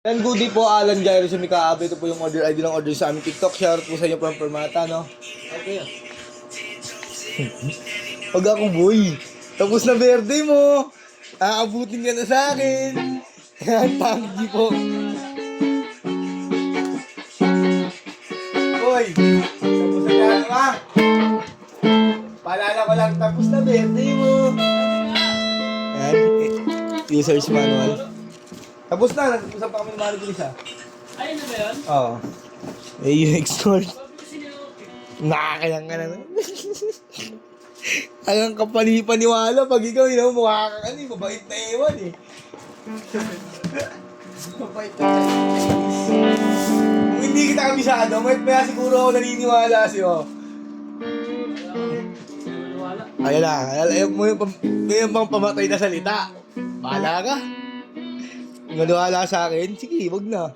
Yan, goodie po, Alan Jairo sa Mikaabe. Ito po yung order ID ng order sa aming TikTok. Shoutout po sa inyo from Permata, no? Okay. Pag ako, boy. Tapos na birthday mo. Aabutin ka na sa akin. Yan, thank you po. Boy, tapos na ka, ma. Paalala ko lang, tapos na birthday mo. Yan, user's manual. Tapos na, nag-usap pa kami ng manager isa. Ayun na ba yun? Oo. UX store. Nakakayang ka na. Hanggang kapani-paniwala pag ikaw, mukha kang mabait na ewan eh. Mabait na Kung hindi kita kabisado, maya siguro ako naniniwala sa'yo. Ayun na, ayaw mo yung pang pamatay na salita. Bahala ka. Kung naniwala sa akin, sige, wag na.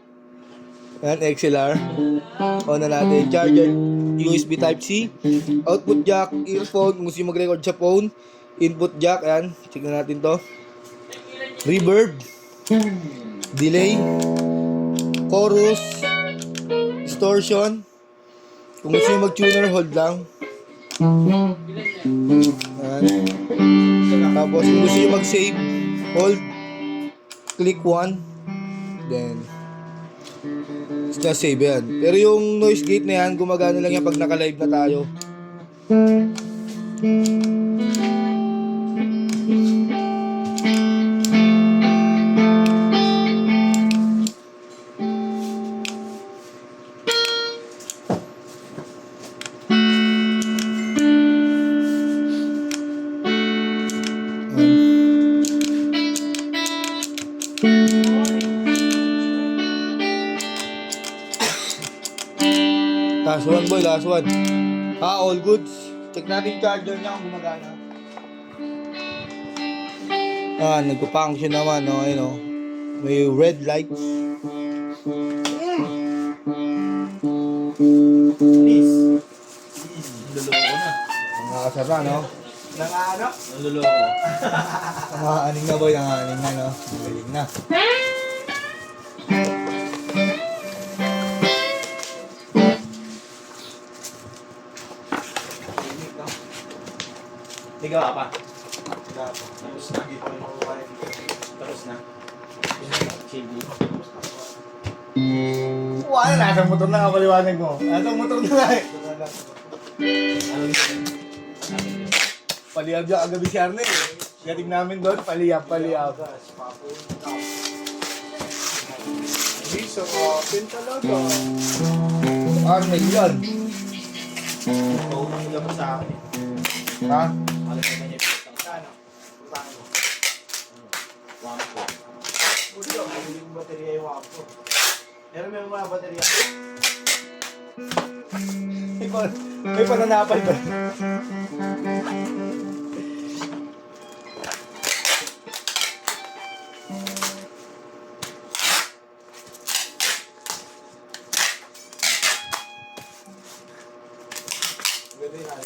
Yan, XLR. On na natin. Charger, USB Type-C. Output jack, earphone, kung gusto yung mag-record sa phone. Input jack, ayan. Check na natin to. Reverb. Delay. Chorus. Distortion. Kung gusto yung mag-tuner, hold lang. Ayan. Tapos kung gusto yung mag-save, hold. Click 1. Then save yan. Pero yung noise gate na yan, gumagana lang yan pag naka-live na tayo. Last one, boy, last one. All goods. Check natin yung charger niya kung gumagana. Nagpa-function naman, no? Ayun, no? May red lights. Please. Naluloko na. Nakakasara, no? Nang-ano? Naluloko. Nakaaning na, boy. Nakaaning na, no? Galing na. Ligaw pa. Tapos na. Hindi pa rin ako kaya dito. Tapos na. Chili. Wala, nasa motor na nga paliwanag mo. Nasa motor na nga eh. Ano yun? Paliyab yung agabi si Arne eh. Gating namin doon, paliyab. Hindi, so open talaga. Arne, yun. Oo, nila mo sa akin. Ha? Alam mo na niya pitang sana. Paano mo? Wampo. Uli ako, hindi ko baterya yung wampo. Meron may mga baterya. May pananapal ba? Ganda yun.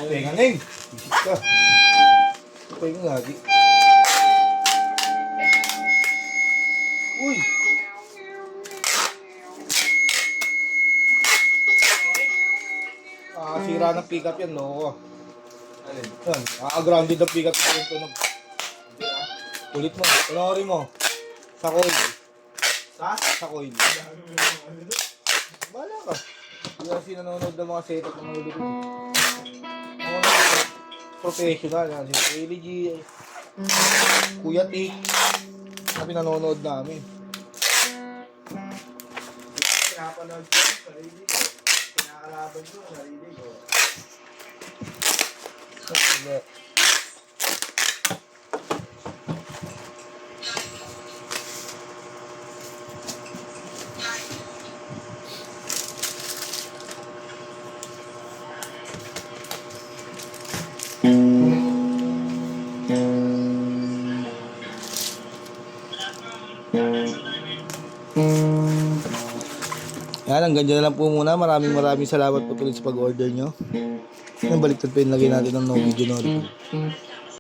Penga neng. Bisik ka. Penga lagi. Uy. Sira ng pickup yan, no? Alin? Yan. Grounded ang pickup sa yung tunog. Kulit mo. Panoorin mo. Sa coil. Sa coil. Bala ka. Hindi kasi nanonood ng mga setup ng mga ulit. Professional yan. Si Eli G, Kuya Tik. Sabi nanonood namin. Pinapanood ko yung sarili ko. Pinakalaban ko yung sarili ko. Hindi. Yan, ang hanggang dyan na lang po muna. Maraming salamat po tuloy sa pag-order nyo. Baliktad pa yung lagay natin ng no video notification.